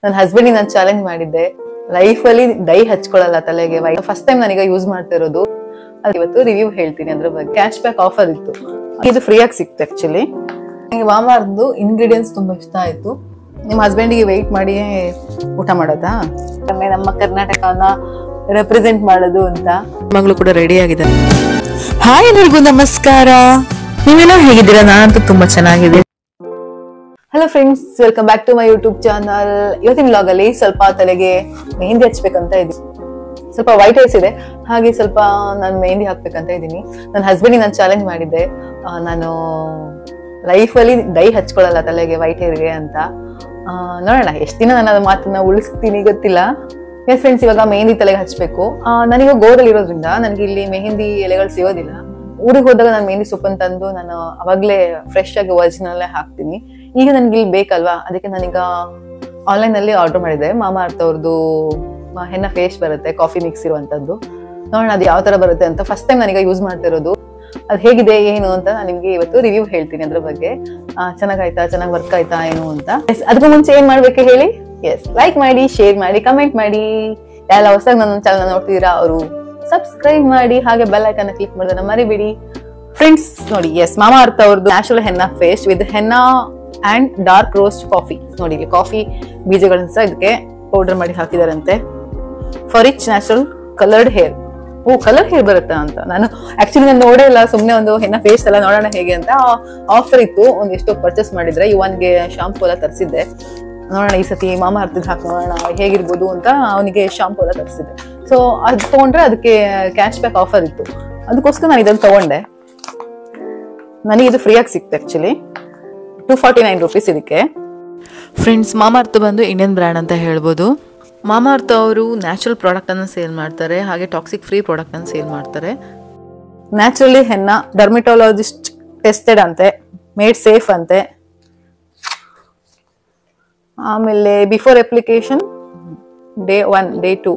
ನನ್ನ ಹಸ್ಬೆಂಡ್ ನಾನು ಚಾಲೆಂಜ್ ಮಾಡಿದ್ದೆ, ಲೈಫ್ ಅಲ್ಲಿ ಡೈ ಹಚ್ಕೊಳ್ಳಲ್ಲ ತಲೆಗೆ. ಫಸ್ಟ್ ಟೈಮ್ ನನಗೆ ಯೂಸ್ ಮಾಡ್ತಾ ಇರೋದು. ಇವತ್ತು ರಿವ್ಯೂ ಹೇಳ್ತೀನಿ ಅದ್ರ ಬಗ್ಗೆ. ಕ್ಯಾಶ್ ಬ್ಯಾಕ್ ಆಫರ್ ಇತ್ತು, ಇದು ಫ್ರೀ ಆಗಿ ಸಿಕ್ತು. ಆಕ್ಚುಲಿ ನನಗೆ ಮಾಮಾರ್ದು ಇಂಗ್ರೀಡಿಯೆಂಟ್ಸ್ ತುಂಬಾ ಇಷ್ಟ ಆಯ್ತು. ನಿಮ್ಮ ಹಸ್ಬೆಂಡಿಗೆ ವೆಯ್ಟ್ ಮಾಡಿ ಊಟ ಮಾಡೋದಾ, ನಮ್ಮ ಕರ್ನಾಟಕನ ರೆಪ್ರೆಸೆಂಟ್ ಮಾಡೋದು ಅಂತ. ಮಗಳು ಕೂಡ ರೆಡಿ ಆಗಿದೆ. ಹಾಯ್ ಎಲ್ಲರಿಗೂ ನಮಸ್ಕಾರ, ನೀವೆಲ್ಲ ಹೇಗಿದ್ದೀರಾ? ನಾನಂತೂ ತುಂಬಾ ಚೆನ್ನಾಗಿದೆ. Hello friends, welcome back to my YouTube channel. ಇವತ್ತಿನ ವ್ಲಾಗ್ ಅಲ್ಲಿ ಸ್ವಲ್ಪ ತಲೆಗೆ ಮೆಹಂದಿ ಹಚ್ಬೇಕಂತ ಇದ್ದೀನಿ. ಸ್ವಲ್ಪ ವೈಟ್ ಹೇರ್ಸ್ ಇದೆ, ಹಾಗೆ ಸ್ವಲ್ಪ ನಾನು ಮೆಹಂದಿ ಹಾಕ್ಬೇಕಂತ ಇದ್ದೀನಿ. ನನ್ನ ಹಸ್ಬೆಂಡ್ ನಾನು ಚಾಲೆಂಜ್ ಮಾಡಿದ್ದೆ, ನಾನು ಲೈಫ್ ಅಲ್ಲಿ ಡೈ ಹಚ್ಕೊಳ್ಳಲ್ಲ ತಲೆಗೆ ವೈಟ್ ಹೇರ್ಗೆ ಅಂತ. ನೋಡೋಣ ಎಷ್ಟು ದಿನ ನಾನು ಅದ ಮಾತನ್ನ ಉಳಿಸ್ತೀನಿ ಗೊತ್ತಿಲ್ಲ. ಎಸ್ ಫ್ರೆಂಡ್ಸ್, ಇವಾಗ ಮೆಹಂದಿ ತಲೆಗೆ ಹಚ್ಬೇಕು. ನನಗೆ ಗೋದಲ್ಲಿ ಇರೋದ್ರಿಂದ ನನಗೆ ಇಲ್ಲಿ ಮೆಹಂದಿ ಎಲೆಗಳು ಸಿಗೋದಿಲ್ಲ. ಊರಿಗೆ ಹೋದಾಗ ನಾನು ಮೆಹಂದಿ ಸೊಪ್ಪನ್ನು ತಂದು ನಾನು ಅವಾಗ್ಲೇ ಫ್ರೆಶ್ ಆಗಿ ಒರಿಜಿನಲ್ಲೇ ಹಾಕ್ತೀನಿ. ಈಗ ನನ್ಗೆ ಇಲ್ಲಿ ಬೇಕಲ್ವಾ, ಅದಕ್ಕೆ ನಾನೀಗ ಆನ್ಲೈನ್ ಅಲ್ಲಿ ಆರ್ಡರ್ ಮಾಡಿದೆ. ಮಾಮಾ ಅರ್ತ್ ಅವ್ರದ್ದು ಹೆನ್ನ ಫೇಸ್ ಬರುತ್ತೆ, ಕಾಫಿ ಮಿಕ್ಸ್ ಇರುವಂತದ್ದು. ನೋಡೋಣ ಅದು ಯಾವ ತರ ಬರುತ್ತೆ ಅಂತ. ಫಸ್ಟ್ ಟೈಮ್ ನಾನೀಗ ಯೂಸ್ ಮಾಡ್ತಾ ಇರೋದು. ಅದು ಹೇಗಿದೆ ಏನು ಅಂತ ನಾನು ನಿಮ್ಗೆ ಇವತ್ತು ರಿವ್ಯೂ ಹೇಳ್ತೀನಿ ಅದ್ರ ಬಗ್ಗೆ. ಚೆನ್ನಾಗಾಯ್ತಾ, ಚೆನ್ನಾಗಿ ವರ್ಕ್ ಆಯ್ತಾ ಏನು ಅಂತ. ಅದಕ್ಕೂ ಮುಂಚೆ ಏನ್ ಮಾಡ್ಬೇಕು ಹೇಳಿ? ಎಸ್, ಲೈಕ್ ಮಾಡಿ, ಶೇರ್ ಮಾಡಿ, ಕಮೆಂಟ್ ಮಾಡಿ. ಎಲ್ಲ ಹೊಸದಾಗಿ ನನ್ನ ಚಾನಲ್ ನೋಡ್ತಿದ್ದೀರಾ ಅವರು ಸಬ್ಸ್ಕ್ರೈಬ್ ಮಾಡಿ, ಹಾಗೆ ಬೆಲ್ ಐಕಾನ್ ಕ್ಲಿಕ್ ಮಾಡೋದನ್ನ ಮರಿಬೇಡಿ ಫ್ರೆಂಡ್ಸ್. ನೋಡಿ, ಎಸ್, ಮಾಮಾ ಅರ್ತ್ ಅವ್ರದ್ದು natural henna face with henna and dark roast coffee. ನೋಡಿ, ಇಲ್ಲಿ ಕಾಫಿ ಬೀಜಗಳನ್ನ ಸಹ ಇದಕ್ಕೆ ಪೌಡರ್ ಮಾಡಿ ಹಾಕಿದಾರಂತೆ. For rich natural coloured hair. Oh, colour hair ಬರುತ್ತಾ ಅಂತ ನಾನು ಆಕ್ಚುಲಿ ನಾನು ನೋಡೇ ಇಲ್ಲ. ಸುಮ್ನೆ ಒಂದು ಹೆನ್ನ ಫೇಸ್ ಎಲ್ಲ ನೋಡೋಣ ಹೇಗೆ ಅಂತ ಆಫರ್ ಇತ್ತು. ಒಂದು ಎಷ್ಟೋ ಪರ್ಚೇಸ್ ಮಾಡಿದ್ರೆ ಯುವನ್ಗೆ ಶಾಂಪೂ ಎಲ್ಲ ತರಿಸಿದ್ದೆ. ನೋಡೋಣ ಈ ಸತಿ ಮಾಮಾ ಅರ್ತಿದ್ ಹಾಕಿ ನೋಡೋಣ ಹೇಗಿರ್ಬೋದು ಅಂತ ಅವನಿಗೆ ಶಾಂಪೂ ಎಲ್ಲ ತರಿಸಿದ್ದೆ. ಸೊ ಅದು ತಗೊಂಡ್ರೆ ಅದಕ್ಕೆ ಕ್ಯಾಶ್ ಬ್ಯಾಕ್ ಆಫರ್ ಇತ್ತು, ಅದಕ್ಕೋಸ್ಕರ ನಾನು ಇದನ್ನು ತಗೊಂಡೆ. ನನಗೆ ಇದು ಫ್ರೀ ಆಗಿ ಸಿಕ್ತು. ಆಕ್ಚುಲಿ 249 ರೂಪೀಸ್ ಇದಕ್ಕೆ. ಫ್ರೆಂಡ್ಸ್, ಮಾಮಾ ಅರ್ತ್ ಬಂದು ಇಂಡಿಯನ್ ಬ್ರ್ಯಾಂಡ್ ಅಂತ ಹೇಳ್ಬೋದು. ಮಾಮಾ ಅರ್ತ್ ಅವರು ನ್ಯಾಚುರಲ್ ಪ್ರಾಡಕ್ಟ್ ಅನ್ನು ಸೇಲ್ ಮಾಡ್ತಾರೆ, ಹಾಗೆ ಟಾಕ್ಸಿಕ್ ಫ್ರೀ ಪ್ರಾಡಕ್ಟ್ ಅನ್ನು ಸೇಲ್ ಮಾಡ್ತಾರೆ. ನ್ಯಾಚುರಲಿ ಹೆನ್ನ ಡರ್ಮಿಟಾಲಜಿಸ್ಟ್ ಟೆಸ್ಟೆಡ್ ಅಂತೆ, ಮೇಡ್ ಸೇಫ್ ಅಂತೆ. ಆಮೇಲೆ before application day 1 day 2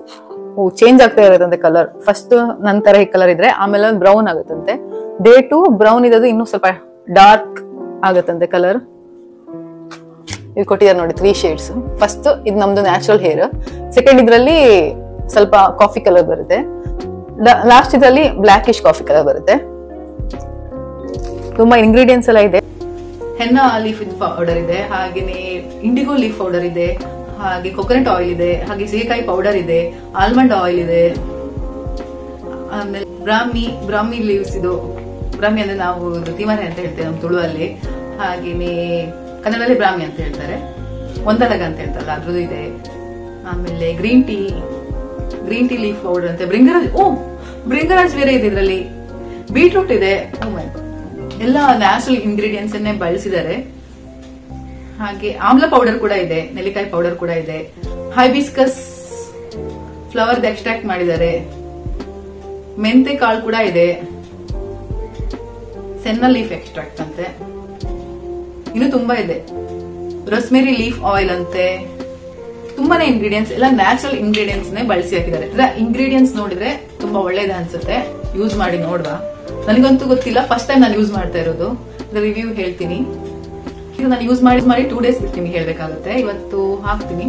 change ಆಗ್ತಾ ಇರುತ್ತಂತೆ ಕಲರ್. ಫಸ್ಟ್ ನಂತರ ಈ ಕಲರ್ ಇದ್ರೆ ಆಮೇಲೆ ಒಂದು ಬ್ರೌನ್ ಆಗುತ್ತಂತೆ. ಡೇ 2 ಬ್ರೌನ್ ಇರೋದು ಇನ್ನೂ ಸ್ವಲ್ಪ ಡಾರ್ಕ್ ಆಗತ್ತಂತೆ ಕಲರ್. ಇಲ್ಲಿ ಕೊಟ್ಟಿದ್ದಾರೆ ನೋಡಿ 3 ಶೇಡ್ಸ್. ಫಸ್ಟ್ ಇದು ನಮ್ದು ನ್ಯಾಚುರಲ್ ಹೇರ್, ಸೆಕೆಂಡ್ ಇದ್ರಲ್ಲಿ ಸ್ವಲ್ಪ ಕಾಫಿ ಕಲರ್ ಬರುತ್ತೆ, ಲಾಸ್ಟ್ ಇದ್ರಲ್ಲಿ ಬ್ಲಾಕಿಶ್ ಕಾಫಿ ಕಲರ್ ಬರುತ್ತೆ. ತುಂಬಾ ಇಂಗ್ರೀಡಿಯೆಂಟ್ಸ್ ಎಲ್ಲ ಇದೆ. ಹೆನ್ನಾ ಲೀಫ್ ಪೌಡರ್ ಇದೆ, ಹಾಗೇನೆ ಇಂಡಿಗೋ ಲೀಫ್ ಪೌಡರ್ ಇದೆ, ಹಾಗೆ ಕೊಕೊನಟ್ ಆಯಿಲ್ ಇದೆ, ಹಾಗೆ ಸೀಗೆಕಾಯಿ ಪೌಡರ್ ಇದೆ, ಆಲ್ಮಂಡ್ ಆಯಿಲ್ ಇದೆ, ಆಮೇಲೆ ಬ್ರಾಹ್ಮಿ ಲೀವ್ಸ್. ಇದು ಬ್ರಾಹ್ಮಿ ಅಂದ್ರೆ ನಾವು ತಿಮರೆ ಅಂತ ಹೇಳ್ತೇವೆ ನಮ್ಮ ತುಳುವಲ್ಲಿ, ಹಾಗೇನೆ ಕನ್ನಡದಲ್ಲಿ ಬ್ರಾಹ್ಮಿ ಅಂತ ಹೇಳ್ತಾರೆ. ಒಂದಲಗ ಅಂತ ಹೇಳ್ತಾರಲ್ಲ ಅದ್ರದ್ದು ಇದೆ. ಆಮೇಲೆ ಗ್ರೀನ್ ಟೀ ಲೀಫ್ ಪೌಡರ್ ಅಂತೆ. ಬ್ರಿಂಗರಾಜ್ ಬೇರೆ ಇದೆ ಇದರಲ್ಲಿ. ಬೀಟ್ರೂಟ್ ಇದೆ. ಎಲ್ಲ ನ್ಯಾಚುರಲ್ ಇಂಗ್ರೀಡಿಯೆಂಟ್ಸ್ ಅನ್ನೇ ಬಳಸಿದ್ದಾರೆ. ಹಾಗೆ ಆಮ್ಲ ಪೌಡರ್ ಕೂಡ ಇದೆ, ನೆಲ್ಲಿಕಾಯಿ ಪೌಡರ್ ಕೂಡ ಇದೆ, ಹೈಬಿಸ್ಕಸ್ ಫ್ಲವರ್ ಎಕ್ಸ್ಟ್ರಾಕ್ಟ್ ಮಾಡಿದ್ದಾರೆ, ಮೆಂತೆ ಕಾಳು ಕೂಡ ಇದೆ, ಸೆನ್ನ ಲೀಫ್ ಎಕ್ಸ್ಟ್ರಾಕ್ಟ್ ಅಂತೆ, ಇನ್ನು ತುಂಬಾ ಇದೆ, ರೋಸ್ಮೆರಿ ಲೀಫ್ ಆಯಿಲ್ ಅಂತೆ. ತುಂಬಾನೇ ಇಂಗ್ರೀಡಿಯೆಂಟ್ಸ್, ಎಲ್ಲ ನ್ಯಾಚುರಲ್ ಇಂಗ್ರೀಡಿಯೆಂಟ್ಸ್ ನೇ ಬಳಸಿ ಹಾಕಿದ್ದಾರೆ. ಇಂಗ್ರೀಡಿಯೆಂಟ್ಸ್ ನೋಡಿದ್ರೆ ತುಂಬಾ ಒಳ್ಳೇದ ಅನ್ಸುತ್ತೆ, ಯೂಸ್ ಮಾಡಿ ನೋಡ್ವಾ. ನನಗಂತೂ ಗೊತ್ತಿಲ್ಲ, ಫಸ್ಟ್ ಟೈಮ್ ನಾನು ಯೂಸ್ ಮಾಡ್ತಾ ಇರೋದು. ರಿವ್ಯೂ ಹೇಳ್ತೀನಿ. ಇದು ನಾನು ಯೂಸ್ ಮಾಡಿ 2 ಡೇಸ್ ಬಿಟ್ಟು ನಿಮ್ಗೆ ಹೇಳ್ಬೇಕಾಗುತ್ತೆ. ಇವತ್ತು ಹಾಕ್ತೀನಿ,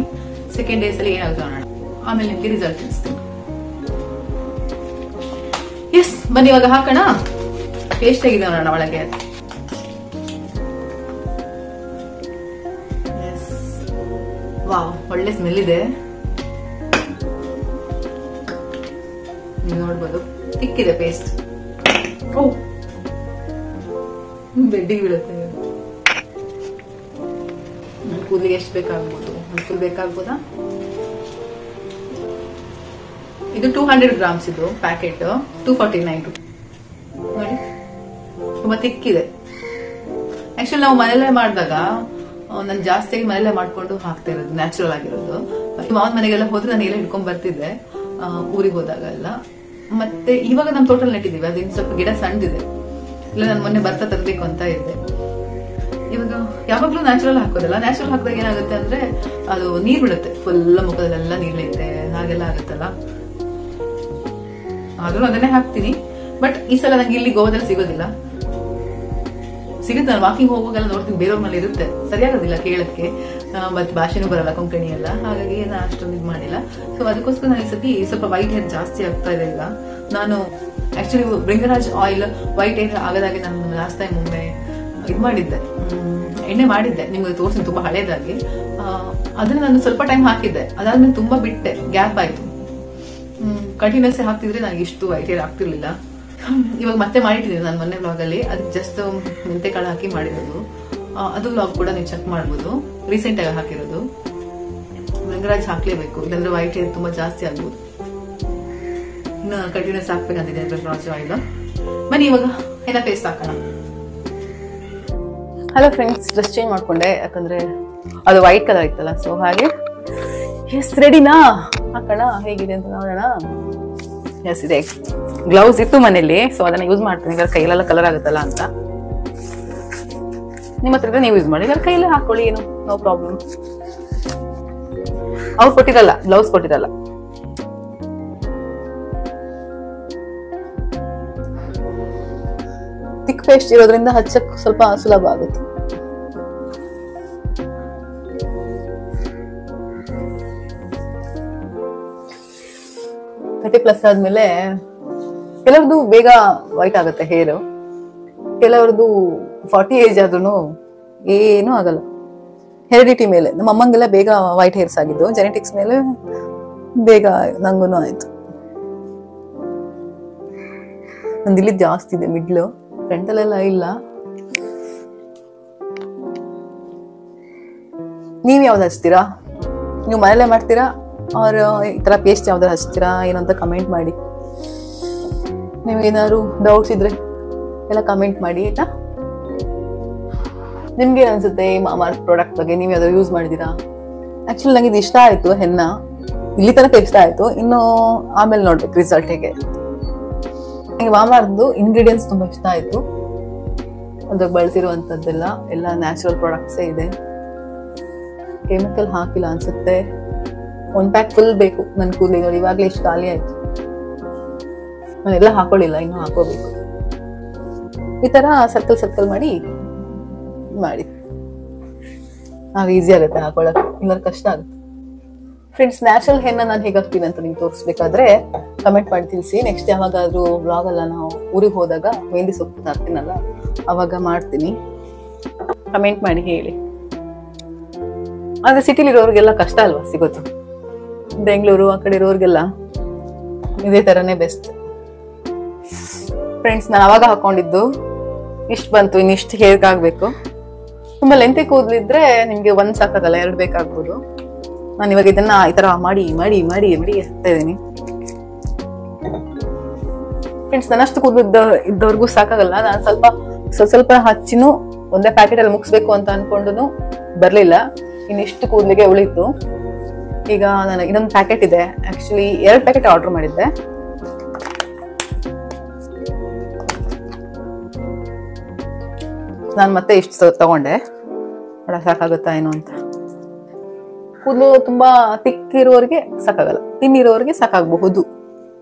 ಸೆಕೆಂಡ್ ಡೇಸ್ ಅಲ್ಲಿ ಏನಾಗುತ್ತೆ ನೋಡೋಣ, ಆಮೇಲೆ ನಿಮ್ಗೆ ರಿಸಲ್ಟ್ ತಿಳಿಸ್ತೀನಿ. ಎಸ್, ಬನ್ನಿ ಇವಾಗ ಹಾಕೋಣ. ಟೇಸ್ಟ್ ಆಗಿದೆ ನೋಡೋಣ ಒಳಗೆ. ವಾವ್, ಒಳ್ಳೆ ಸ್ಮೆಲ್ ಇದೆ. ನೀವು ನೋಡ್ಬೋದು, ತಿಕ್ಕಿದೆ ಪೇಸ್ಟ್. ಬೆಡ್ಡಿಗೆ ಬೀಳುತ್ತೆ. ಕೂದಲಿಗೆ ಎಷ್ಟು ಬೇಕಾಗ್ಬೋದು, ಫುಲ್ ಬೇಕಾಗ್ಬೋದಾ? ಇದು 200 ಗ್ರಾಮ್ಸ್ ಇದು ಪ್ಯಾಕೆಟ್, 249 ರೂಪೀಸ್. ನೋಡಿ, ತುಂಬಾ ತಿಕ್ಕಿದೆ. ಆಕ್ಚುಲಿ ನಾವು ಮನೆಯಲ್ಲೇ ಮಾಡಿದಾಗ ನಾನು ಜಾಸ್ತಿಯಾಗಿ ಮನೆಯಲ್ಲೇ ಮಾಡ್ಕೊಂಡು ಹಾಕ್ತಾ ಇರೋದು, ನ್ಯಾಚುರಲ್ ಆಗಿರೋದು. ಮಾವನ ಮನೆಗೆಲ್ಲ ಹೋದ್ರೆ ನಾನು ಎಲ್ಲ ಹಿಡ್ಕೊಂಡ್ ಬರ್ತಿದ್ದೆ ಊರಿಗೆ ಹೋದಾಗ ಎಲ್ಲ. ಮತ್ತೆ ಇವಾಗ ನಮ್ ತೋಟಲ್ ನೆಟ್ಟಿದೀವಿ, ಅದಿನ್ ಸ್ವಲ್ಪ ಗಿಡ ಸಣ್ಣದಿದೆ. ಇಲ್ಲ, ನಾನು ಮೊನ್ನೆ ಬರ್ತಾ ತರಬೇಕು ಅಂತ ಇದ್ದೆ. ಇವಾಗ ಯಾವಾಗ್ಲೂ ನ್ಯಾಚುರಲ್ ಹಾಕೋದಲ್ಲ. ನ್ಯಾಚುರಲ್ ಹಾಕಿದಾಗ ಏನಾಗುತ್ತೆ ಅಂದ್ರೆ ಅದು ನೀರ್ ಬಿಡುತ್ತೆ, ಫುಲ್ ಮುಖದಲ್ಲೆಲ್ಲ ನೀರ್ ನಿಲ್ಲುತ್ತೆ, ಹಾಗೆಲ್ಲ ಆಗುತ್ತಲ್ಲ. ಆದ್ರೂ ಅದನ್ನೇ ಹಾಕ್ತೀನಿ. ಬಟ್ ಈ ಸಲ ನಂಗೆ ಇಲ್ಲಿ ಗೋವಾದಲ್ಲಿ ಸಿಗೋದಿಲ್ಲ, ಸಿಗುತ್ತೆ. ನಾನು ವಾಕಿಂಗ್ ಹೋಗುವಾಗೆಲ್ಲ ನೋಡ್ತೀನಿ ಬೇರೆಯವ್ರ ಮೇಲೆ ಇರುತ್ತೆ, ಸರಿಯಾಗೋದಿಲ್ಲ ಕೇಳಕ್ಕೆ, ಮತ್ತೆ ಭಾಷೆನೂ ಬರಲ್ಲ ಕೊಂಕಣಿ ಎಲ್ಲ, ಹಾಗಾಗಿ ನಾನು ಅಷ್ಟೊಂದು ಇದು ಮಾಡಿಲ್ಲ. ಸೊ ಅದಕ್ಕೋಸ್ಕರ ನಾನು ಈ ಸತಿ ಸ್ವಲ್ಪ ವೈಟ್ ಹೇರ್ ಜಾಸ್ತಿ ಆಗ್ತಾ ಇದೆ. ಈಗ ನಾನು actually bhringraj oil white hair ಆಗದಾಗೆ ನಾನು ಲಾಸ್ಟ್ ಟೈಮ್ ಒಮ್ಮೆ ಇದು ಮಾಡಿದ್ದೆ, ಎಣ್ಣೆ ಮಾಡಿದ್ದೆ, ನಿಮ್ಗೆ ತೋರಿಸಿ ತುಂಬಾ ಹಳೇದಾಗಿ. ಅದನ್ನ ನಾನು ಸ್ವಲ್ಪ ಟೈಮ್ ಹಾಕಿದ್ದೆ, ಅದಾದ್ಮೇಲೆ ತುಂಬಾ ಬಿಟ್ಟೆ, ಗ್ಯಾಪ್ ಆಯ್ತು. ಕಂಟಿನ್ಯೂಸ್ ಹಾಕ್ತಿದ್ರೆ ನನಗೆ ಇಷ್ಟು ವೈಟ್ ಹೇರ್ ಆಗ್ತಿರ್ಲಿಲ್ಲ. ಇವಾಗ ಮತ್ತೆ ಮಾಡಿಟ್ಟಿದ್ದೀನಿ ನಾನು ಮೊನ್ನೆ ವ್ಲಾಗ್ ಅಲ್ಲಿ, ಅದಕ್ಕೆ ಜಸ್ಟ್ ಮೆಂತೆ ಕಾಳು ಹಾಕಿ ಮಾಡಿರೋದು. ಅದು ವ್ಲಾಗ್ ಕೂಡ ನೀವು ಚೆಕ್ ಮಾಡ್ಬೋದು, ರೀಸೆಂಟ್ ಆಗಿ ಹಾಕಿರೋದು. ಭೃಂಗರಾಜ್ ಹಾಕ್ಲೇಬೇಕು, ಇಲ್ಲಾಂದ್ರೆ ವೈಟ್ ಹೇರ್ ತುಂಬಾ ಜಾಸ್ತಿ ಆಗ್ಬೋದು. ಇನ್ನು ಕಂಟಿನ್ಯೂಸ್ ಹಾಕ್ಬೇಕಂತಿದೆ ಭೃಂಗರಾಜ್ ಆಯಿಲ್. ಬನ್ನಿ ಇವಾಗ ಹೆನ್ನ ಫೇಸ್ ಹಾಕೋಣ. ಹಲೋ ಫ್ರೆಂಡ್ಸ್, ಡ್ರೆಸ್ ಚೇಂಜ್ ಮಾಡ್ಕೊಂಡೆ, ಯಾಕಂದ್ರೆ ಅದು ವೈಟ್ ಕಲರ್ ಇತ್ತಲ್ಲ, ಸೊ ಹಾಗೆ. ಎಸ್, ರೆಡಿನಾ? ಹಾಕೋಣ, ಹೇಗಿದೆ ಅಂತ ನೋಡೋಣ. ಎಸ್, ಇದೆ. ಗ್ಲೌಸ್ ಇತ್ತು ಮನೇಲಿ, ಸೊ ಅದನ್ನ ಯೂಸ್ ಮಾಡ್ತೀನಿ, ಈಗ ಕೈಯಲ್ಲೆಲ್ಲ ಕಲರ್ ಆಗುತ್ತಲ್ಲ ಅಂತ. ನಿಮ್ಮ ಹತ್ರ ನೀವು ಯೂಸ್ ಮಾಡಿ, ಈಗ ಕೈಯಲ್ಲೇ ಹಾಕೊಳ್ಳಿ, ಏನು ನೋ ಪ್ರಾಬ್ಲಮ್. ಅವ್ರು ಕೊಟ್ಟಿರಲ್ಲ, ಗ್ಲೌಸ್ ಕೊಟ್ಟಿರಲ್ಲ. ಥಿಕ್ ಪೇಸ್ಟ್ ಇರೋದ್ರಿಂದ ಹಚ್ಚಕ್ ಸ್ವಲ್ಪ ಸುಲಭ ಆಗುತ್ತೆ. ಪ್ಲಸ್ ಆದ್ಮೇಲೆ ಕೆಲವ್ರದ್ದು ಬೇಗ ವೈಟ್ ಆಗುತ್ತೆ ಹೇರ್, ಕೆಲವ್ರದ್ದು 40 ಏಜ್ ಆದ್ರೂ ಏನೂ ಆಗಲ್ಲ. ಹೆರಿಡಿಟಿ ಮೇಲೆ, ನಮ್ಮ ಅಮ್ಮಂಗೆಲ್ಲ ಬೇಗ ವೈಟ್ ಹೇರ್ಸ್ ಆಗಿದ್ದು, ಜೆನೆಟಿಕ್ಸ್ ಮೇಲೆ ಬೇಗ ನಂಗೂ ಆಯ್ತು. ನಂದು ಇಲ್ಲಿ ಜಾಸ್ತಿ ಇದೆ ಮಿಡ್ಲು, ಫ್ರಂಟಲ್ಲೆಲ್ಲ ಇಲ್ಲ. ನೀವ್ ಯಾವ್ದು ಹಚ್ತೀರಾ? ನೀವು ಮನೇಲೆ ಮಾಡ್ತೀರಾ ಅವ್ರ ಈ ತರ ಪೇಸ್ಟ್ ಯಾವ್ದಾರು ಹಚ್ತೀರಾ ಏನಂತ ಕಮೆಂಟ್ ಮಾಡಿ. ನಿಮ್ಗೇನಾದ್ರು ಡೌಟ್ಸ್ ಇದ್ರೆ ಎಲ್ಲ ಕಮೆಂಟ್ ಮಾಡಿ ಆಯ್ತಾ. ನಿಮ್ಗೆ ಅನ್ಸುತ್ತೆ ಈ ಮಾಮಾರ್ತ್ ಪ್ರಾಡಕ್ಟ್ ಬಗ್ಗೆ, ನೀವ್ ಯಾವ್ದಾದ್ರು ಯೂಸ್ ಮಾಡಿದೀರಾ? ಆಕ್ಚುಲಿ ನಂಗೆ ಇದು ಇಷ್ಟ ಆಯ್ತು, ಹೆನ್ನ ಇಲ್ಲಿ ತನಕ ಇಷ್ಟ ಆಯ್ತು, ಇನ್ನು ಆಮೇಲೆ ನೋಡ್ಬೇಕು ರಿಸಲ್ಟ್ ಹೇಗೆ. ನಂಗೆ ಮಾಮಾರ್ತ್ದು ಇಂಗ್ರೀಡಿಯೆಂಟ್ಸ್ ತುಂಬಾ ಇಷ್ಟ ಆಯ್ತು, ಅದ್ರಾಗ ಬಳಸಿರುವಂತದ್ದೆಲ್ಲ ಎಲ್ಲ ನ್ಯಾಚುರಲ್ ಪ್ರಾಡಕ್ಟ್ಸೇ ಇದೆ, ಕೆಮಿಕಲ್ ಹಾಕಿಲ್ಲ ಅನ್ಸುತ್ತೆ. 1 ಪ್ಯಾಕ್ ಫುಲ್ ಬೇಕು ನನ್ ಕೂದಲಿಗೆ. ನೋಡಿ ಇವಾಗ್ಲೇ ಇಷ್ಟು ಖಾಲಿ ಆಯ್ತು, ನಾನೆಲ್ಲ ಹಾಕೊಳ್ಳಿಲ್ಲ, ಇನ್ನು ಹಾಕೋಬೇಕು. ಈ ತರ ಸರ್ಕಲ್ ಸರ್ಕಲ್ ಮಾಡಿ ಆಗ ಈಸಿ ಆಗುತ್ತೆ ಹಾಕೊಳ್ಳಕ್, ಇಲ್ಲ ಕಷ್ಟ ಆಗುತ್ತೆ. ಫ್ರೆಂಡ್ಸ್, ನ್ಯಾಚುರಲ್ ಹೆನ್ನ ನಾನು ಹೇಗೆ ಹಾಕ್ತೀನಿ ಅಂತ ನಿಮ್ಗೆ ತೋರಿಸ್ಬೇಕಾದ್ರೆ ಕಮೆಂಟ್ ಮಾಡಿ ತಿಳಿಸಿ. ನೆಕ್ಸ್ಟ್ ಯಾವಾಗಾದ್ರೂ ವ್ಲಾಗ್ ಅಲ್ಲ, ನಾವು ಊರಿಗೆ ಹೋದಾಗ ಮೆಹಂದಿ ಸೊಪ್ಪು ತರ್ತೀನಲ್ಲ ಅವಾಗ ಮಾಡ್ತೀನಿ, ಕಮೆಂಟ್ ಮಾಡಿ ಹೇಳಿ. ಆದ್ರೆ ಸಿಟಿಲಿ ಇರೋರಿಗೆಲ್ಲ ಕಷ್ಟ ಅಲ್ವಾ ಸಿಗೋದು, ಬೆಂಗಳೂರು ಆ ಕಡೆ ಇರೋರಿಗೆಲ್ಲ ಇದೇ ತರನೇ ಬೆಸ್ಟ್. ಫ್ರೆಂಡ್ಸ್, ನಾನು ಅವಾಗ ಹಾಕೊಂಡಿದ್ದು ಇಷ್ಟು ಬಂತು, ಇನ್ನಿಷ್ಟು ಹೇರ್ಗೆ ಆಗ್ಬೇಕು. ತುಂಬಾ ಲೆಂತಿ ಕೂದಲಿದ್ರೆ ನಿಮ್ಗೆ 1 ಸಾಕಾಗಲ್ಲ, 2 ಬೇಕಾಗ್ಬೋದು. ನಾನು ಇವಾಗ ಇದನ್ನ ಈ ತರ ಮಾಡಿ ಮಾಡಿ ಮಾಡಿ ಮಾಡಿ ಹಾಕ್ತಾ ಇದೀನಿ. ಫ್ರೆಂಡ್ಸ್, ನನ್ನಷ್ಟು ಕೂದಲು ಇದ್ದವ್ರಿಗೂ ಸಾಕಾಗಲ್ಲ. ನಾನು ಸ್ವಲ್ಪ ಹಚ್ಚಿನೂ ಒಂದೇ ಪ್ಯಾಕೆಟ್ ಅಲ್ಲಿ ಮುಗಿಸ್ಬೇಕು ಅಂತ ಅನ್ಕೊಂಡು ಬರ್ಲಿಲ್ಲ, ಇನ್ನಿಷ್ಟು ಕೂದಲಿಗೆ ಉಳಿತು. ಈಗ ನಾನು ಇನ್ನೊಂದು ಪ್ಯಾಕೆಟ್ ಇದೆ, ಆಕ್ಚುಲಿ 2 ಪ್ಯಾಕೆಟ್ ಆರ್ಡರ್ ಮಾಡಿದ್ದೆ. ನಾನು ಮತ್ತೆ ಇಷ್ಟು ತಗೊಂಡೆ, ಸಾಕಾಗುತ್ತಾ ಏನೋ ಅಂತ. ಕೂದಲು ತುಂಬಾ ತಿಕ್ ಇರೋರಿಗೆ ಸಾಕಾಗಲ್ಲ, ತಿನ್ನಿರೋರಿಗೆ ಸಾಕಾಗಬಹುದು.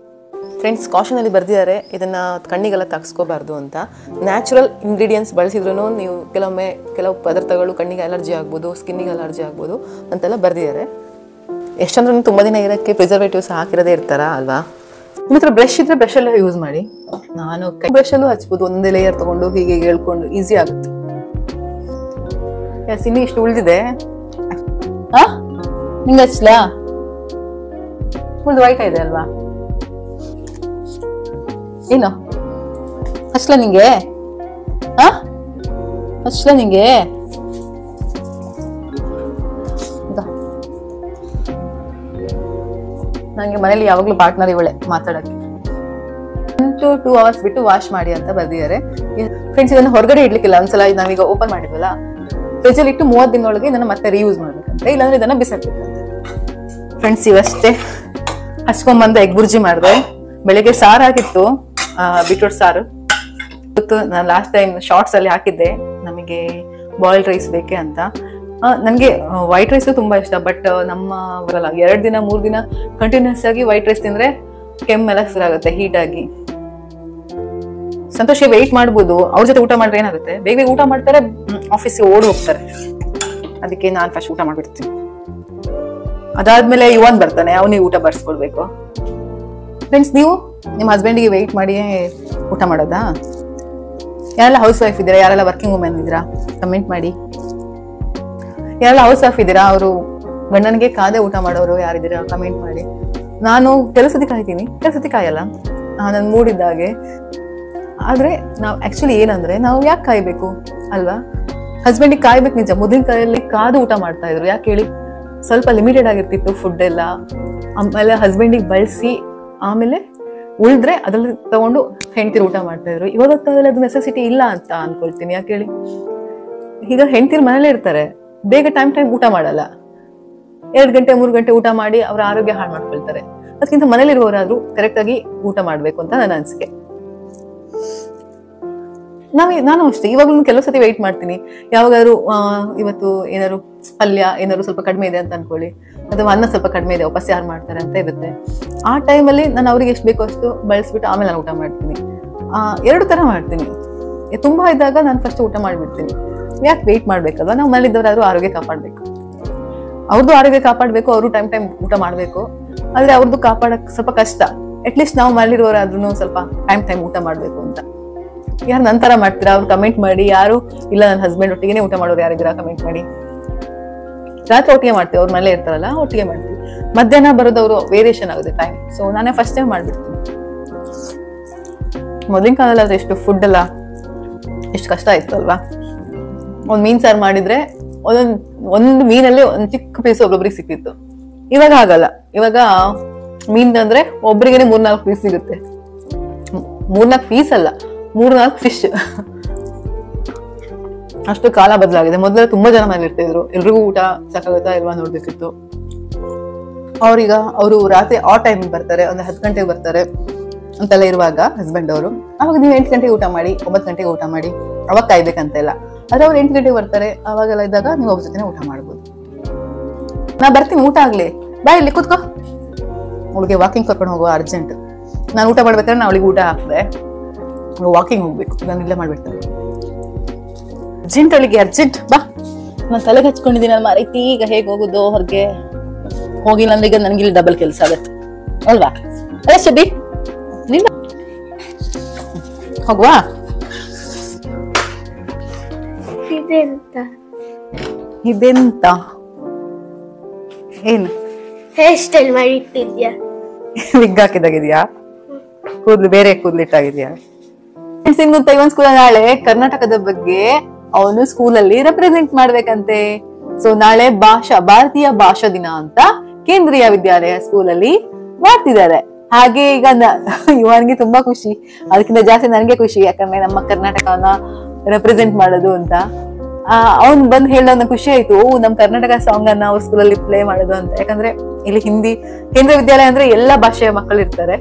ಫ್ರೆಂಡ್ಸ್, ಕಾಷನ್ ಅಲ್ಲಿ ಬರ್ದಿದ್ದಾರೆ ಇದನ್ನ ಕಣ್ಣಿಗೆಲ್ಲ ತಾಕ್ಸ್ಕೋಬಾರ್ದು ಅಂತ. ನ್ಯಾಚುರಲ್ ಇಂಗ್ರೀಡಿಯೆಂಟ್ಸ್ ಬಳಸಿದ್ರು ನೀವು ಕೆಲವೊಮ್ಮೆ ಕೆಲವು ಪದಾರ್ಥಗಳು ಕಣ್ಣಿಗೆ ಅಲರ್ಜಿ ಆಗ್ಬೋದು, ಸ್ಕಿನ್ನಿಗೆ ಅಲರ್ಜಿ ಆಗ್ಬೋದು ಅಂತೆಲ್ಲ ಬರ್ದಿದ್ದಾರೆ. ಎಷ್ಟಂದ್ರೂ ತುಂಬಾ ದಿನ ಇರೋಕ್ಕೆ ಪ್ರಿಸರ್ವೇಟಿವ್ಸ್ ಹಾಕಿರೋದೇ ಇರ್ತಾರ ಅಲ್ವಾ. ನಿಮ್ಮ ಹತ್ರ ಬ್ರಷ್ ಇದ್ರೆ ಬ್ರಷ್ ಎಲ್ಲ ಯೂಸ್ ಮಾಡಿ. ನಾನು ಕೈ ಬ್ರಷ್ ಅಲ್ಲೂ ಹಚ್ಬೋದು, ಒಂದೇ ಲೇಯರ್ ತಗೊಂಡು ಹೀಗೆ ಹೇಳ್ಕೊಂಡು ಈಸಿ ಆಗುತ್ತೆ. ಇನ್ನು ಇಷ್ಟು ಉಳಿದಿದೆ, ನಿಂಗೆ ಹಚ್ಲಾ? ಒಂದು ವೈಟ್ ಇದೆ ಅಲ್ವಾ, ಏನು ಹಚ್ಲ ನಿಂಗೆ? ಹಚ್ಲ ನಿಂಗೆ? ನಂಗೆ ಮನೇಲಿ ಯಾವಾಗ್ಲೂ ಪಾರ್ಟ್ನರ್ ಇವಳೆ ಮಾತಾಡಕ್ಕೆ. 1 to 2 hours ಬಿಟ್ಟು ವಾಶ್ ಮಾಡಿ ಅಂತ ಬರ್ದಿದ್ದಾರೆ. ಫ್ರೆಂಡ್ಸ್, ಇದನ್ನ ಹೊರಗಡೆ ಇಡ್ಲಿಕ್ಕಿಲ್ಲ. ಒಂದ್ಸಲ ನಾವೀಗ ಓಪನ್ ಮಾಡಿದ್ವಲ್ಲ, ಫ್ರಿಜ್ ಅಲ್ಲಿ ಇಟ್ಟು 30 ದಿನದೊಳಗೆ ಇದನ್ನ ಮತ್ತೆ ರೀಯೂಸ್ ಮಾಡ್ಬೇಕಂತೆ, ಇಲ್ಲಾಂದ್ರೆ ಇದನ್ನ ಬಿಸಾಕ್ಬೇಕಂತೆ. ಫ್ರೆಂಡ್ಸ್, ಇವಷ್ಟೇ ಹಚ್ಕೊಂಡ್ಬಂದ ಎಗ್ ಬುರ್ಜಿ ಮಾಡಿದೆ. ಬೆಳಿಗ್ಗೆ ಸಾರು ಆಗಿತ್ತು, ಬೀಟ್ರೂಟ್ ಸಾರು. ನಾನು ಲಾಸ್ಟ್ ಟೈಮ್ ಶಾರ್ಟ್ಸ್ ಅಲ್ಲಿ ಹಾಕಿದ್ದೆ ನಮಗೆ ಬಾಯ್ಲ್ಡ್ ರೈಸ್ ಬೇಕೆ ಅಂತ. ನನ್ಗೆ ವೈಟ್ ರೈಸ್ ತುಂಬಾ ಇಷ್ಟ, ಬಟ್ ನಮ್ಮ 2 ದಿನ 3 ದಿನ ಕಂಟಿನ್ಯೂಸ್ ಆಗಿ ವೈಟ್ ರೈಸ್ ತಿಂದ್ರೆ ಕೆಮ್ಮೆಲ್ಲ ಶುರು ಆಗುತ್ತೆ ಹೀಟ್ ಆಗಿ. ಸಂತೋಷ್ ವೆಯ್ಟ್ ಮಾಡ್ಬೋದು, ಅವ್ರ ಜೊತೆ ಊಟ ಮಾಡ್ರೆ ಏನಾಗುತ್ತೆ, ಬೇಗ ಊಟ ಮಾಡ್ತಾರೆ, ಆಫೀಸ್ಗೆ ಓಡಿ ಹೋಗ್ತಾರೆ. ಅದಕ್ಕೆ ನಾನ್ ಫಸ್ಟ್ ಊಟ ಮಾಡ್ಬಿಡ್ತೀನಿ. ಅದಾದ್ಮೇಲೆ ಯುವನ್ ಬರ್ತಾನೆ, ಅವನಿಗೆ ಊಟ ಬಡಿಸ್ಕೊಡ್ಬೇಕು. ಫ್ರೆಂಡ್ಸ್, ನೀವು ನಿಮ್ಮ ಹಸ್ಬೆಂಡಿಗೆ ವೆಯ್ಟ್ ಮಾಡಿ ಊಟ ಮಾಡೋದಾ? ಯಾರೆಲ್ಲ ಹೌಸ್ ವೈಫ್ ಇದ್ದೀರಾ, ಯಾರೆಲ್ಲ ವರ್ಕಿಂಗ್ ವುಮೆನ್ ಇದ್ದೀರಾ ಕಮೆಂಟ್ ಮಾಡಿ. ಯಾರೆಲ್ಲ ಹೌಸ್ ವೈಫ್ ಇದ್ದೀರಾ, ಅವರು ಗಂಡನಿಗೆ ಕಾದೆ ಊಟ ಮಾಡೋರು ಯಾರಿದ್ದೀರಾ ಕಮೆಂಟ್ ಮಾಡಿ. ನಾನು ಕೆಲಸದಿ ಕಾಯ್ತೀನಿ, ಕೆಲಸದಿ ಕಾಯಲ್ಲ, ನನ್ನ ಮೂಡಿದ್ದಾಗೆ. ಆದ್ರೆ ನಾವು ಆಕ್ಚುಲಿ ಏನಂದ್ರೆ, ನಾವು ಯಾಕೆ ಕಾಯ್ಬೇಕು ಅಲ್ವಾ? ಹಸ್ಬೆಂಡಿಗೆ ಕಾಯ್ಬೇಕು ನಿಜ. ಮೊದಲಿನ ಕಾಲದಲ್ಲಿ ಕಾದು ಊಟ ಮಾಡ್ತಾ ಇದ್ರು. ಯಾಕೆ ಹೇಳಿ, ಸ್ವಲ್ಪ ಲಿಮಿಟೆಡ್ ಆಗಿರ್ತಿತ್ತು ಫುಡ್ ಎಲ್ಲ. ಆಮೇಲೆ ಹಸ್ಬೆಂಡಿಗೆ ಬಳಸಿ ಆಮೇಲೆ ಉಳಿದ್ರೆ ಅದ್ರಲ್ಲಿ ತಗೊಂಡು ಹೆಂಡತಿರು ಊಟ ಮಾಡ್ತಾ ಇದ್ರು. ಇವಾಗ ಕಾಲದಲ್ಲಿ ಅದು ನೆಸೆಸಿಟಿ ಇಲ್ಲ ಅಂತ ಅನ್ಕೊಳ್ತೀನಿ. ಯಾಕೆ ಹೇಳಿ, ಈಗ ಹೆಂಡತಿರು ಮನೇಲೆ ಇರ್ತಾರೆ, ಬೇಗ ಟೈಮ್ ಊಟ ಮಾಡಲ್ಲ, 2 ಗಂಟೆ 3 ಗಂಟೆ ಊಟ ಮಾಡಿ ಅವ್ರ ಆರೋಗ್ಯ ಹಾಳು ಮಾಡ್ಕೊಳ್ತಾರೆ. ಅದಕ್ಕಿಂತ ಮನೇಲಿರುವವರಾದ್ರೂ ಕರೆಕ್ಟ್ ಆಗಿ ಊಟ ಮಾಡ್ಬೇಕು ಅಂತ ನನ್ನ ಅನಿಸಿಕೆ. ನಾನು ಅಷ್ಟೇ, ಇವಾಗ್ಲೂ ಕೆಲವು ಸತಿ ವೆಯ್ಟ್ ಮಾಡ್ತೀನಿ. ಯಾವಾಗಾದ್ರು ಇವತ್ತು ಏನಾದ್ರು ಪಲ್ಯ ಏನಾದ್ರು ಸ್ವಲ್ಪ ಕಡಿಮೆ ಇದೆ ಅಂತ ಅನ್ಕೊಳ್ಳಿ, ಅಥವಾ ಅನ್ನ ಸ್ವಲ್ಪ ಕಡಿಮೆ ಇದೆ, ವಾಪಸ್ ಯಾರು ಮಾಡ್ತಾರೆ ಅಂತ ಇರುತ್ತೆ. ಆ ಟೈಮಲ್ಲಿ ನಾನು ಅವ್ರಿಗೆ ಎಷ್ಟು ಬೇಕೋ ಅಷ್ಟು ಬಳಸ್ಬಿಟ್ಟು ಆಮೇಲೆ ನಾನು ಊಟ ಮಾಡ್ತೀನಿ. 2 ತರ ಮಾಡ್ತೀನಿ. ತುಂಬಾ ಇದ್ದಾಗ ನಾನು ಫಸ್ಟ್ ಊಟ ಮಾಡ್ಬಿಡ್ತೀನಿ. ಯಾಕೆ ವೆಯ್ಟ್ ಮಾಡ್ಬೇಕಲ್ವಾ? ನಾವು ಮನೇಲಿದ್ದವರಾದ್ರೂ ಆರೋಗ್ಯ ಕಾಪಾಡ್ಬೇಕು, ಅವ್ರದ್ದು ಆರೋಗ್ಯ ಕಾಪಾಡ್ಬೇಕು, ಅವರು ಟೈಮ್ ಊಟ ಮಾಡ್ಬೇಕು. ಆದ್ರೆ ಅವ್ರದ್ದು ಕಾಪಾಡಕ್ ಸ್ವಲ್ಪ ಕಷ್ಟ. ಅಟ್ಲೀಸ್ಟ್ ನಾವು ಮನೇಲಿರೋರಾದ್ರೂ ಸ್ವಲ್ಪ ಟೈಮ್ ಊಟ ಮಾಡ್ಬೇಕು ಅಂತ. ಯಾರು ನಂತರ ಮಾಡ್ತೀರಾ ಅವ್ರು ಕಮೆಂಟ್ ಮಾಡಿ. ಯಾರು ಇಲ್ಲ ನನ್ನ ಹಸ್ಬೆಂಡ್ ಒಟ್ಟಿಗೆ ಊಟ ಮಾಡೋರು ಯಾರಿದ್ದೀರಾ ಕಮೆಂಟ್ ಮಾಡಿ. ರಾತ್ರಿ ಒಟ್ಟಿಗೆ ಮಾಡ್ತೀವಿ, ಅವ್ರ ಮನೇಲೆ ಇರ್ತಾರಲ್ಲ ಒಟ್ಟಿಗೆ ಮಾಡ್ತೀವಿ. ಮಧ್ಯಾಹ್ನ ಬರೋದವ್ರು ವೇರಿಯೇಷನ್ ಆಗುತ್ತೆ ಟೈಮ್. ಸೊ ನಾನೇ ಫಸ್ಟ್ ಟೈಮ್ ಮಾಡ್ಬಿಡ್ತೀನಿ. ಮೊದಲಿನ ಕಾಲದಲ್ಲಿ ಆದ್ರೆ ಎಷ್ಟು ಫುಡ್ ಎಲ್ಲ ಎಷ್ಟು ಕಷ್ಟ ಇತ್ತು ಅಲ್ವಾ? ಒಂದ್ ಮೀನ್ ಸಾರು ಮಾಡಿದ್ರೆ ಒಂದು ಮೀನಲ್ಲಿ ಒಂದ್ ಚಿಕ್ಕ ಪೀಸ್ ಒಬ್ಬೊಬ್ರಿಗೆ ಸಿಕ್ತಿತ್ತು. ಇವಾಗ ಆಗಲ್ಲ. ಇವಾಗ ಮೀನ್ ಅಂದ್ರೆ ಒಬ್ರಿಗೇನೆ 3-4 ಪೀಸ್ ಸಿಗುತ್ತೆ. 3-4 ಪೀಸ್ ಅಲ್ಲ, 3-4 ಫಿಶ್. ಅಷ್ಟು ಕಾಲ ಬದಲಾಗಿದೆ. ಮೊದಲೆಲ್ಲ ತುಂಬಾ ಜನ ಮನೇಲಿ ಇರ್ತಿದ್ರು, ಎಲ್ರಿಗೂ ಊಟ ಸಾಕಾಗುತ್ತಾ ಇಲ್ವಾ ನೋಡ್ಬೇಕಿತ್ತು. ಅವರು ರಾತ್ರಿ ಆ ಟೈಮ್ ಬರ್ತಾರೆ, ಒಂದು 10 ಗಂಟೆಗೆ ಬರ್ತಾರೆ ಅಂತೆಲ್ಲ ಇರುವಾಗ ಹಸ್ಬೆಂಡ್ ಅವರು, ಅವಾಗ ನೀವು 8 ಗಂಟೆಗೆ ಊಟ ಮಾಡಿ, 9 ಗಂಟೆಗೆ ಊಟ ಮಾಡಿ, ಅವಾಗ ಕಾಯ್ಬೇಕಂತ ಇಲ್ಲ. ಆದ್ರೆ ಅವ್ರು 8 ಗಂಟೆಗೆ ಬರ್ತಾರೆ, ಅವಾಗೆಲ್ಲ ಇದ್ದಾಗ ನೀವು ಅವ್ರ ಜೊತೆ ಊಟ ಮಾಡ್ಬೋದು. ನಾ ಬರ್ತೀನಿ, ಊಟ ಆಗ್ಲಿ, ಬಾ ಇಲ್ಲಿ ಕೂತ್ಕೋ. ಅವಳಿಗೆ ವಾಕಿಂಗ್ ಕರ್ಕೊಂಡು ಹೋಗುವ ಅರ್ಜೆಂಟ್. ನಾನು ಊಟ ಮಾಡ್ಬೇಕಾದ್ರೆ ನಾ ಅವಳಿಗೆ ಊಟ ಹಾಕ್ದೆ, ವಾಕಿಂಗ್ ಹೋಗ್ಬೇಕು, ನಾನು ಇಲ್ಲೇ ಮಾಡ್ಬಿಡ್ತೇನೆ. ಅರ್ಜೆಂಟ್ ಅವಳಿಗೆ ಅರ್ಜೆಂಟ್, ಬಾ. ನಾನು ತಲೆಗೆ ಹಚ್ಕೊಂಡಿದ್ದೀನಿ, ನಾನು ಮಾರೈತಿ. ಈಗ ಹೇಗೆ ಹೋಗುದು ಹೊರಗೆ? ಹೋಗಿಲ್ಲ ಅಂದ್ರೆ ಈಗ ನನ್ಗೆ ಇಲ್ಲಿ ಡಬಲ್ ಕೆಲಸ ಆಗತ್ತೆ ಅಲ್ವಾ? ಅದೇ ಶಬಿ, ನಿನ್ನ ಹೋಗುವ. ಇದೆಂತ ಏನು ಹೇರ್ ಸ್ಟೈಲ್ ಮಾಡಿ ಇಟ್ಟಿದ್ಯಾ? ವಿಗ್ ಹಾಕಿದಾಗಿದ್ಯಾ? ಕೂದ್ಲು ಬೇರೆ ಕೂದ್ಲಿಟ್ಟಾಗಿದ್ಯಾ? ಇವನ್ ಸ್ಕೂಲ್ ನಾಳೆ ಕರ್ನಾಟಕದ ಬಗ್ಗೆ ಅವನು ಸ್ಕೂಲಲ್ಲಿ ರೆಪ್ರೆಸೆಂಟ್ ಮಾಡ್ಬೇಕಂತೆ. ಸೊ ನಾಳೆ ಭಾರತೀಯ ಭಾಷಾ ದಿನ ಅಂತ ಕೇಂದ್ರೀಯ ವಿದ್ಯಾಲಯ ಸ್ಕೂಲಲ್ಲಿ ಮಾಡ್ತಿದ್ದಾರೆ. ಹಾಗೆ ಈಗ ಇವನ್ಗೆ ತುಂಬಾ ಖುಷಿ, ಅದಕ್ಕಿಂತ ಜಾಸ್ತಿ ನನ್ಗೆ ಖುಷಿ. ಯಾಕಂದ್ರೆ ನಮ್ಮ ಕರ್ನಾಟಕವನ್ನ ರೆಪ್ರೆಸೆಂಟ್ ಮಾಡೋದು ಅಂತ. ಅವ್ನ್ ಬಂದ್ ಹೇಳೋದ್ ಖುಷಿ ಆಯ್ತು. ನಮ್ ಕರ್ನಾಟಕ ಸಾಂಗ್ ಅನ್ನ ಅವ್ರ ಸ್ಕೂಲಲ್ಲಿ ಪ್ಲೇ ಮಾಡೋದು ಅಂತ. ಯಾಕಂದ್ರೆ ಇಲ್ಲಿ ಹಿಂದಿ ಕೇಂದ್ರೀಯ ವಿದ್ಯಾಲಯ ಅಂದ್ರೆ ಎಲ್ಲಾ ಭಾಷೆಯ ಮಕ್ಕಳು ಇರ್ತಾರೆ,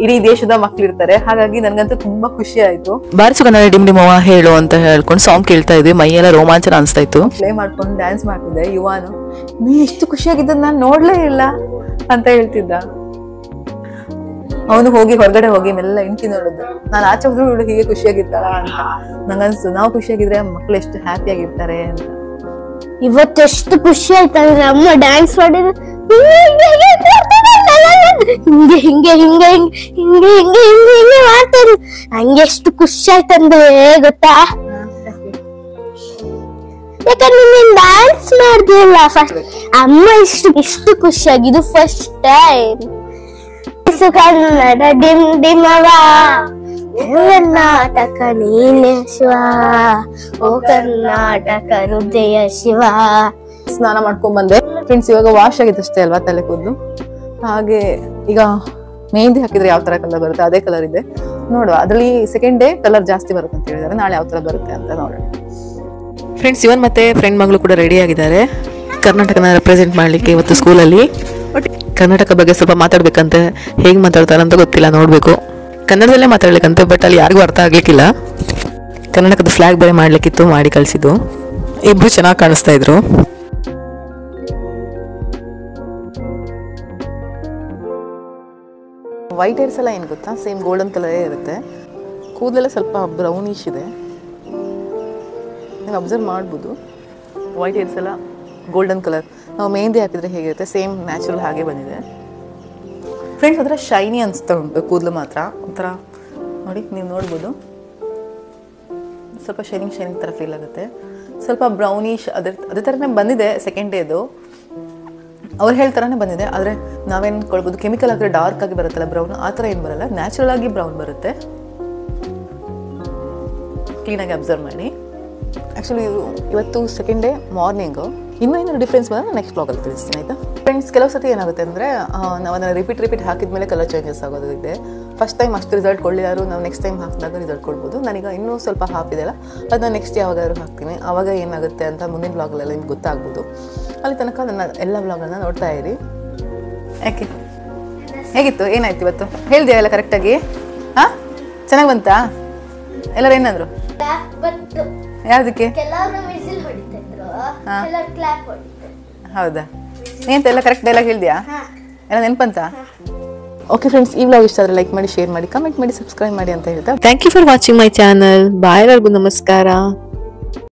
ಇಡೀ ದೇಶದ ಮಕ್ಳು ಇರ್ತಾರೆ. ಹಾಗಾಗಿ ನನ್ಗಂತೂ ತುಂಬಾ ಖುಷಿ ಆಯ್ತು. ಬಾರಿಸು ಕನ್ನಡ ಡಿಮ್ ಡಿಮವ ಹೇಳು ಅಂತ ಹೇಳ್ಕೊಂಡು ಸಾಂಗ್ ಕೇಳ್ತಾ ಇದ್ವಿ. ಮೈಯೆಲ್ಲ ರೋಮಾಂಚನ ಅನ್ಸ್ತಾ ಇತ್ತು. ಪ್ಲೇ ಮಾಡ್ಕೊಂಡು ಡ್ಯಾನ್ಸ್ ಮಾಡ್ತಿದ್ದೆ. ಯುವಾನು, ನೀ ಎಷ್ಟು ಖುಷಿಯಾಗಿದ್ದ, ನಾನ್ ನೋಡ್ಲೇ ಇಲ್ಲ ಅಂತ ಹೇಳ್ತಿದ್ದ. ಅವನು ಹೊರಗಡೆ ಹೋಗಿ ಮೆಲ್ಲ ಇಂಟಿ ನೋಡುದು. ನಾನು ಆಚೆ ಹೋದ್ರು ಇವಳು ಹೀಗೆ ಖುಷಿಯಾಗಿರ್ತಾಳ ಅಂತ ನಂಗನ್ಸ್ತು. ನಾವು ಖುಷಿಯಾಗಿದ್ರೆ ಮಕ್ಳು ಎಷ್ಟು ಹ್ಯಾಪಿ ಆಗಿರ್ತಾರೆ ಅಂತ. ಇವತ್ತೆಷ್ಟು ಖುಷಿ ಆಯ್ತಂದ್ರೆ ಅಮ್ಮ ಡ್ಯಾನ್ಸ್ ಮಾಡಿದ್ರೆ ಹಿಂಗೆ ಹಿಂಗೆ ಹಿಂಗೆ ಹಿಂಗೆ ಹಿಂಗೆ ಹಿಂಗೆ ಹಿಂಗೆ ಹಿಂಗೆ ಮಾಡ್ತಾರೆ. ನಂಗೆ ಎಷ್ಟು ಖುಷಿ ಆಯ್ತಂದ್ರೆ ಗೊತ್ತಾ? ಯಾಕಂದ್ರೆ ನೀನ್ ಡ್ಯಾನ್ಸ್ ಮಾಡ್ದಿಲ್ಲ ಫಸ್ಟ್. ಅಮ್ಮ ಇಷ್ಟು ಖುಷಿಯಾಗಿದ್ದು ಫಸ್ಟ್ ಟೈಮ್. ಕನ್ನಡ ಡಿಮ್ ಡಿಮವ ಕರ್ನಾಟಕ ನೀನೆ ಶಿವ, ಓ ಕರ್ನಾಟಕ ಹೃದಯ ಶಿವ. ಸ್ನಾನ ಮಾಡ್ಕೊಂಡ್ ಬಂದೆ ಫ್ರೆಂಡ್ಸ್. ಇವಾಗ ವಾಶ್ ಆಗಿತ್ತು ಅಷ್ಟೇ ಅಲ್ವಾ ತಲೆ ಕೂದಲು. ಹಾಗೆ ಈಗ ಮೆಹಂದಿ ಹಾಕಿದ್ರೆ ಯಾವ ತರ ಕಲರ್ ಬರುತ್ತೆ ಅದೇ ಕಲರ್ ಇದೆ. ನೋಡುವ, ಅದ್ರಲ್ಲಿ ಸೆಕೆಂಡ್ ಡೇ ಕಲರ್ ಜಾಸ್ತಿ ಬರುತ್ತೆ ಅಂತ ಹೇಳಿದಾರೆ. ನಾಳೆ ಯಾವ ತರ ಬರುತ್ತೆ ಅಂತ ನೋಡೋಣ. ಫ್ರೆಂಡ್ಸ್, ಇವನ್ ಮತ್ತೆ ಫ್ರೆಂಡ್ ಮಗಳು ಕೂಡ ರೆಡಿ ಆಗಿದ್ದಾರೆ ಕರ್ನಾಟಕನ ರೆಪ್ರೆಸೆಂಟ್ ಮಾಡ್ಲಿಕ್ಕೆ ಇವತ್ತು ಸ್ಕೂಲಲ್ಲಿ. ಕರ್ನಾಟಕ ಬಗ್ಗೆ ಸ್ವಲ್ಪ ಮಾತಾಡ್ಬೇಕಂತೆ. ಹೇಗೆ ಮಾತಾಡ್ತಾರಂತ ಗೊತ್ತಿಲ್ಲ, ನೋಡ್ಬೇಕು. ಕನ್ನಡದಲ್ಲೇ ಮಾತಾಡ್ಲಿಕ್ಕಂತೆ, ಬಟ್ ಅಲ್ಲಿ ಯಾರಿಗೂ ಅರ್ಥ ಆಗ್ಲಿಕ್ಕಿಲ್ಲ. ಕರ್ನಾಟಕದ ಫ್ಲಾಗ್ ಬೇರೆ ಮಾಡ್ಲಿಕ್ಕಿತ್ತು, ಮಾಡಿ ಕಳ್ಸಿದ್ದು. ಇಬ್ರು ಚೆನ್ನಾಗಿ ಕಾಣಿಸ್ತಾ ಇದ್ರು. ವೈಟ್ ಹೇರ್ಸ್ ಎಲ್ಲ ಏನ್ ಗೊತ್ತಾ, ಸೇಮ್ ಗೋಲ್ಡನ್ ಕಲರ್ ಇರುತ್ತೆ. ಕೂದಲೆಲ್ಲ ಸ್ವಲ್ಪ ಬ್ರೌನಿಶ್ ಇದೆ, ನೀವು ಅಬ್ಸರ್ವ್ ಮಾಡ್ಬೋದು. ವೈಟ್ ಹೇರ್ಸ್ ಎಲ್ಲ ಗೋಲ್ಡನ್ ಕಲರ್. ನಾವು ಮೆಹಂದಿ ಹಾಕಿದ್ರೆ ಹೇಗಿರುತ್ತೆ ಸೇಮ್ ನ್ಯಾಚುರಲ್ ಹಾಗೆ ಬಂದಿದೆ ಫ್ರೆಂಡ್ಸ್. ಅದರ ಶೈನಿ ಅನಿಸ್ತಾ ಉಂಟು ಕೂದಲು ಮಾತ್ರ, ಒಂಥರ ನೋಡಿ ನೀವು ನೋಡ್ಬೋದು, ಸ್ವಲ್ಪ ಶೈನಿಂಗ್ ಥರ ಫೀಲ್ ಆಗುತ್ತೆ. ಸ್ವಲ್ಪ ಬ್ರೌನಿಶ್ ಅದೇ ಥರನೇ ಬಂದಿದೆ ಸೆಕೆಂಡ್ ಡೇದು, ಅವ್ರು ಹೇಳ್ತಾರನೇ ಬಂದಿದೆ. ಆದರೆ ನಾವೇನು ಕೊಳ್ಬೋದು, ಕೆಮಿಕಲ್ ಆದರೆ ಡಾರ್ಕ್ ಆಗಿ ಬರುತ್ತಲ್ಲ ಬ್ರೌನ್, ಆ ಥರ ಏನು ಬರಲ್ಲ, ನ್ಯಾಚುರಲ್ ಆಗಿ ಬ್ರೌನ್ ಬರುತ್ತೆ. ಕ್ಲೀನಾಗಿ ಅಬ್ಸರ್ವ್ ಮಾಡಿ. ಆ್ಯಕ್ಚುಲಿ ಇವತ್ತು ಸೆಕೆಂಡ್ ಡೇ ಮಾರ್ನಿಂಗು. ಇನ್ನೂ ಏನಾದ್ರು ಡಿಫ್ರೆನ್ಸ್ ಬಂದರೆ ನೆಕ್ಸ್ಟ್ ಬ್ಲಾಗಲ್ಲಿ ತಿಳಿಸ್ತೀನಿ ಆಯಿತಾ ಫ್ರೆಂಡ್ಸ್. ಕೆಲವು ಸತಿ ಏನಾಗುತ್ತೆ ಅಂದರೆ ನಾವು ಅದನ್ನು ರಿಪೀಟ್ ಹಾಕಿದ್ಮೇಲೆ ಕಲರ್ ಚೇಂಜಸ್ ಆಗೋದು ಇದೆ. ಫಸ್ಟ್ ಟೈಮ್ ಅಷ್ಟು ರಿಸಲ್ಟ್ ಕೊಡಲಿಲ್ಲಾರು ನಾವು ನೆಕ್ಸ್ಟ್ ಟೈಮ್ ಹಾಕಿದಾಗ ರಿಸಲ್ಟ್ ಕೊಡ್ಬೋದು. ನನಗೆ ಇನ್ನೂ ಸ್ವಲ್ಪ ಹಾಪಿದೆಯಲ್ಲ ಅದನ್ನ ನೆಕ್ಸ್ಟ್ ಯಾವಾಗಾದ್ರೂ ಹಾಕ್ತೀನಿ, ಆವಾಗ ಏನಾಗುತ್ತೆ ಅಂತ ಮುಂದಿನ ಬ್ಲಾಗಲ್ಲೆಲ್ಲ ನಿಮ್ಗೆ ಗೊತ್ತಾಗ್ಬೋದು. ಅಲ್ಲಿ ತನಕ ನನ್ನ ಎಲ್ಲ ಬ್ಲಾಗನ್ನು ನೋಡ್ತಾ ಇರಿ. ಯಾಕೆ ಹೇಗಿತ್ತು, ಏನಾಯ್ತು ಇವತ್ತು ಹೇಳಿದೆಯಾ ಎಲ್ಲ ಕರೆಕ್ಟಾಗಿ? ಹಾಂ ಚೆನ್ನಾಗಿ ಬಂತಾ? ಎಲ್ಲರೂ ಏನಂದ್ರು? ಯಾವುದಕ್ಕೆ? ಹೌದಾ, ಏನಂತ ಎಲ್ಲ ಕರೆಕ್ಟ್ ಡೈಲಾಗ್ ಹೇಳಿದ್ಯಾ? ಎಲ್ಲ ನೆನಪಂತ? ಓಕೆ ಫ್ರೆಂಡ್ಸ್, ಈ ವ್ಲಾಗ್ ಇಷ್ಟ ಆದರೆ ಲೈಕ್ ಮಾಡಿ, ಶೇರ್ ಮಾಡಿ, ಕಮೆಂಟ್ ಮಾಡಿ, ಸಬ್ಸ್ಕ್ರೈಬ್ ಮಾಡಿ ಅಂತ ಹೇಳ್ತಾ thank you for watching my channel. Bye, ಎಲ್ಲರಿಗೂ ನಮಸ್ಕಾರ.